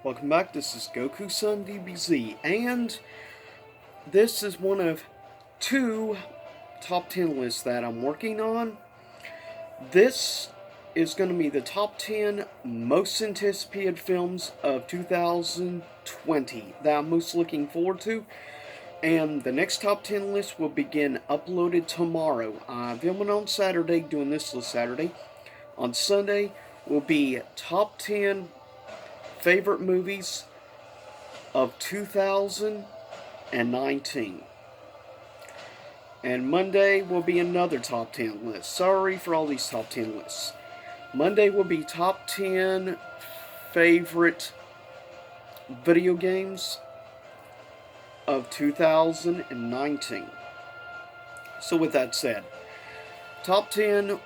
Welcome back, this is Goku-san DBZ, and this is one of two top 10 lists that I'm working on. This is going to be the top 10 most anticipated films of 2020 that I'm most looking forward to, and the next top 10 list will begin uploaded tomorrow. I'm filming on Saturday, doing this list Saturday. On Sunday will be top 10 favorite movies of 2019. And Monday will be another top 10 list. Sorry for all these top 10 lists. Monday will be top 10 favorite video games of 2019. So with that said, top 10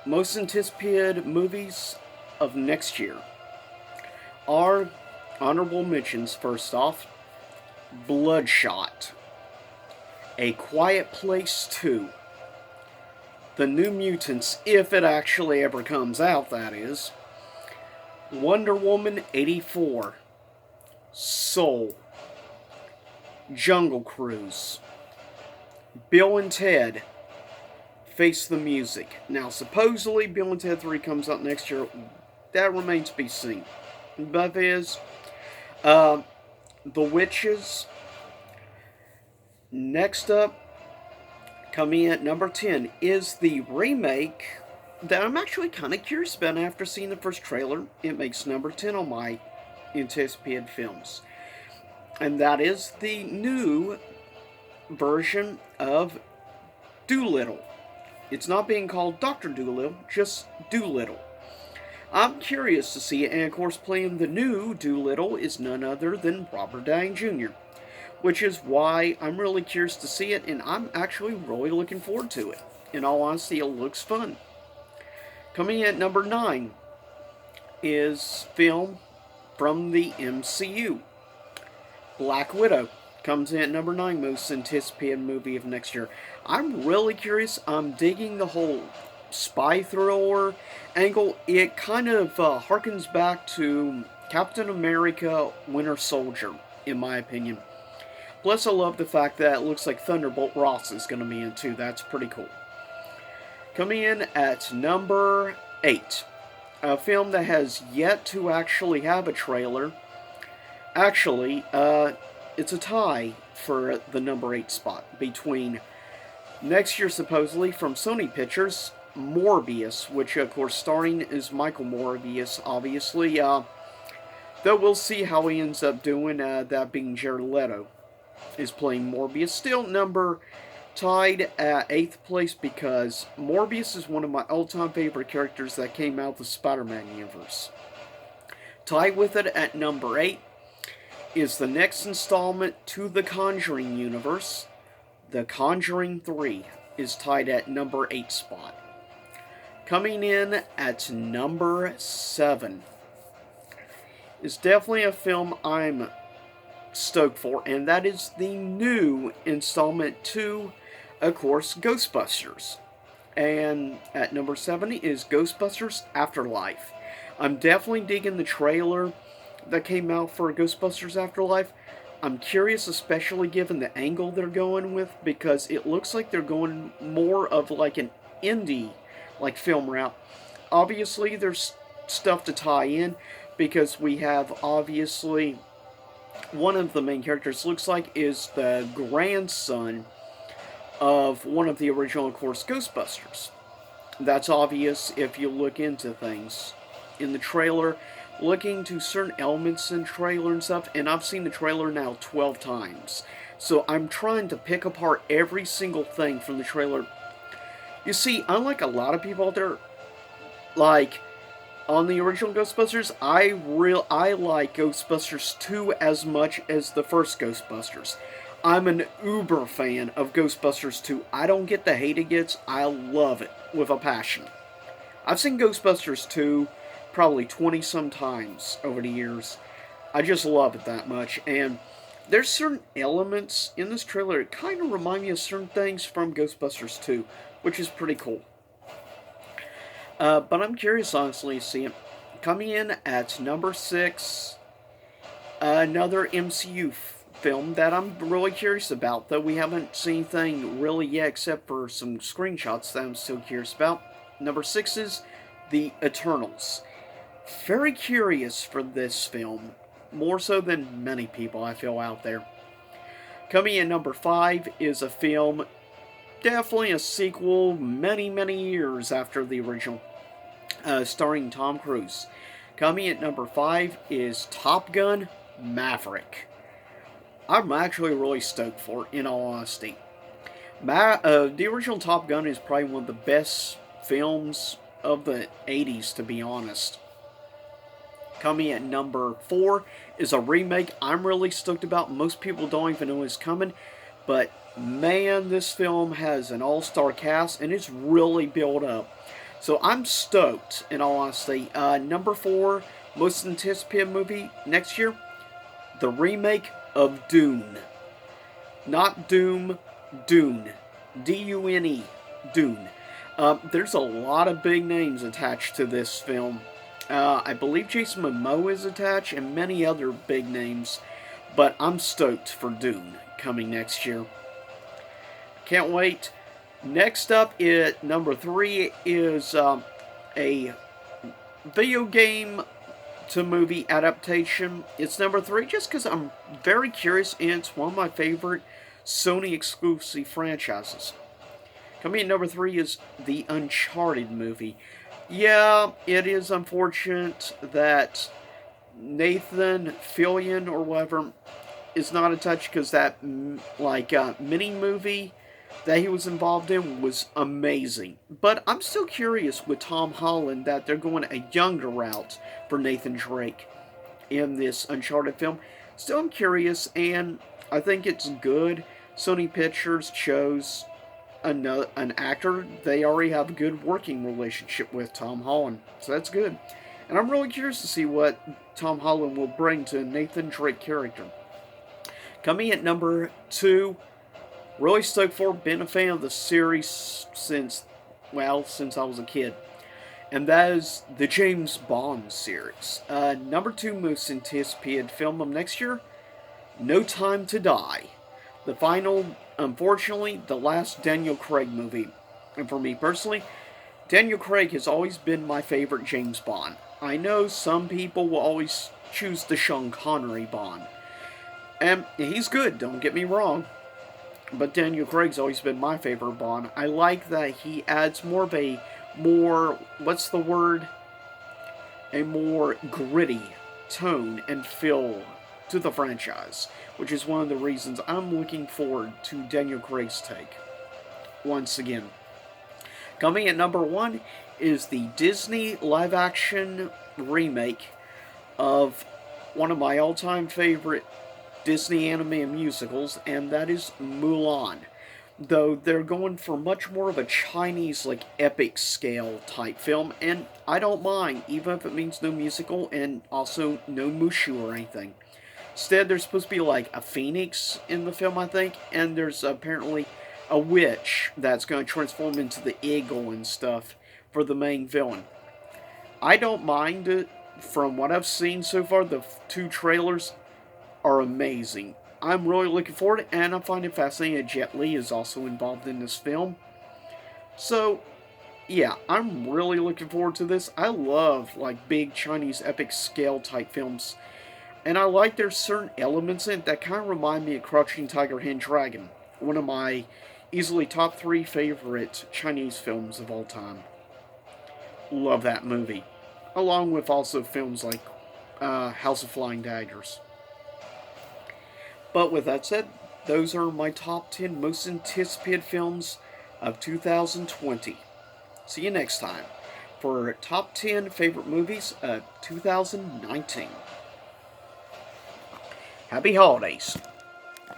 most anticipated movies of next year. Our honorable mentions, first off, Bloodshot, A Quiet Place 2, The New Mutants, if it actually ever comes out, that is, Wonder Woman 84, Soul, Jungle Cruise, Bill and Ted, Face the Music. Now, supposedly Bill and Ted 3 comes out next year. That remains to be seen. But is The Witches. Next up, coming in at number 10, is the remake that I'm actually kind of curious about after seeing the first trailer. It makes number 10 on my anticipated films. And that is the new version of Doolittle. It's not being called Dr. Doolittle, just Doolittle. I'm curious to see it, and of course playing the new Doolittle is none other than Robert Downey Jr., which is why I'm really curious to see it, and I'm actually really looking forward to it. In all honesty, it looks fun. Coming in at number 9 is film from the MCU. Black Widow comes in at number 9, most anticipated movie of next year. I'm really curious. I'm digging the whole spy thriller angle. It kind of harkens back to Captain America Winter Soldier, in my opinion. Plus, I love the fact that it looks like Thunderbolt Ross is going to be in too. That's pretty cool. Coming in at number 8, a film that has yet to actually have a trailer. Actually, it's a tie for the number 8 spot between next year, supposedly, from Sony Pictures, Morbius, which of course starring is Michael Morbius, obviously, though we'll see how he ends up doing, that being Jared Leto is playing Morbius. Still tied at 8th place because Morbius is one of my all-time favorite characters that came out of the Spider-Man universe. Tied with it at number 8 is the next installment to the Conjuring universe. The Conjuring 3 is tied at number 8 spot. Coming in at number 7 is definitely a film I'm stoked for, and that is the new installment to, of course, Ghostbusters. And at number 7 is Ghostbusters Afterlife. I'm definitely digging the trailer that came out for Ghostbusters Afterlife. I'm curious, especially given the angle they're going with, because it looks like they're going more of like an indie film route. Obviously, there's stuff to tie in, because we have, obviously, one of the main characters looks like is the grandson of one of the original, of course, Ghostbusters. That's obvious if you look into things. In the trailer, looking to certain elements in trailer and stuff, and I've seen the trailer now 12 times. So I'm trying to pick apart every single thing from the trailer. You see, unlike a lot of people out there, like, on the original Ghostbusters, I like Ghostbusters 2 as much as the first Ghostbusters. I'm an uber fan of Ghostbusters 2. I don't get the hate it gets. I love it with a passion. I've seen Ghostbusters 2 probably 20-some times over the years. I just love it that much, and there's certain elements in this trailer that kind of remind me of certain things from Ghostbusters 2, which is pretty cool. But I'm curious, honestly, to see it. Coming in at number 6 Another MCU film that I'm really curious about, though we haven't seen anything really yet except for some screenshots that I'm still curious about. Number 6 is The Eternals. Very curious for this film, more so than many people I feel out there. Coming in number 5 is a film, definitely a sequel many, many years after the original, starring Tom Cruise. Coming at number 5 is Top Gun Maverick. I'm actually really stoked for it, in all honesty. The original Top Gun is probably one of the best films of the 80s, to be honest. Coming at number 4 is a remake I'm really stoked about. Most people don't even know it's coming, but man, this film has an all-star cast, and it's really built up. So I'm stoked, in all honesty. Number 4, most anticipated movie next year, the remake of Dune. Not Doom, Dune. D-U-N-E, Dune. There's a lot of big names attached to this film. I believe Jason Momoa is attached, and many other big names. But I'm stoked for Dune coming next year. Can't wait. Next up, at number 3 is a video game to movie adaptation. It's number 3 just because I'm very curious, and it's one of my favorite Sony exclusive franchises. Coming in number 3 is the Uncharted movie. Yeah, it is unfortunate that Nathan Fillion or whatever is not attached, because that mini movie that he was involved in was amazing. But I'm still curious with Tom Holland that they're going a younger route for Nathan Drake in this Uncharted film. Still, I'm curious, and I think it's good. Sony Pictures chose an actor they already have a good working relationship with, Tom Holland. So that's good. And I'm really curious to see what Tom Holland will bring to Nathan Drake character. Coming at number 2, really stoked for, been a fan of the series since I was a kid. And that is the James Bond series. Number 2 most anticipated film of next year, No Time to Die. The final, unfortunately, the last Daniel Craig movie. And for me personally, Daniel Craig has always been my favorite James Bond. I know some people will always choose the Sean Connery Bond. And he's good, don't get me wrong. But Daniel Craig's always been my favorite Bond. I like that he adds more of a what's the word? A more gritty tone and feel to the franchise, which is one of the reasons I'm looking forward to Daniel Craig's take. Once again. Coming at number 1 is the Disney live-action remake of one of my all-time favorite Disney animated musicals, and that is Mulan. Though they're going for much more of a Chinese, epic scale type film, and I don't mind, even if it means no musical and also no Mushu or anything. Instead, there's supposed to be a phoenix in the film, I think, and there's apparently a witch that's going to transform into the eagle and stuff for the main villain. I don't mind it. From what I've seen so far, the 2 trailers are amazing. I'm really looking forward to it, and I find it fascinating that Jet Li is also involved in this film. So, yeah, I'm really looking forward to this. I love, big Chinese epic scale type films. And I like there's certain elements in it that kind of remind me of Crouching Tiger, Hidden Dragon. One of my easily top 3 favorite Chinese films of all time. Love that movie. Along with also films like House of Flying Daggers. But with that said, those are my top 10 most anticipated films of 2020. See you next time for top 10 favorite movies of 2019. Happy holidays.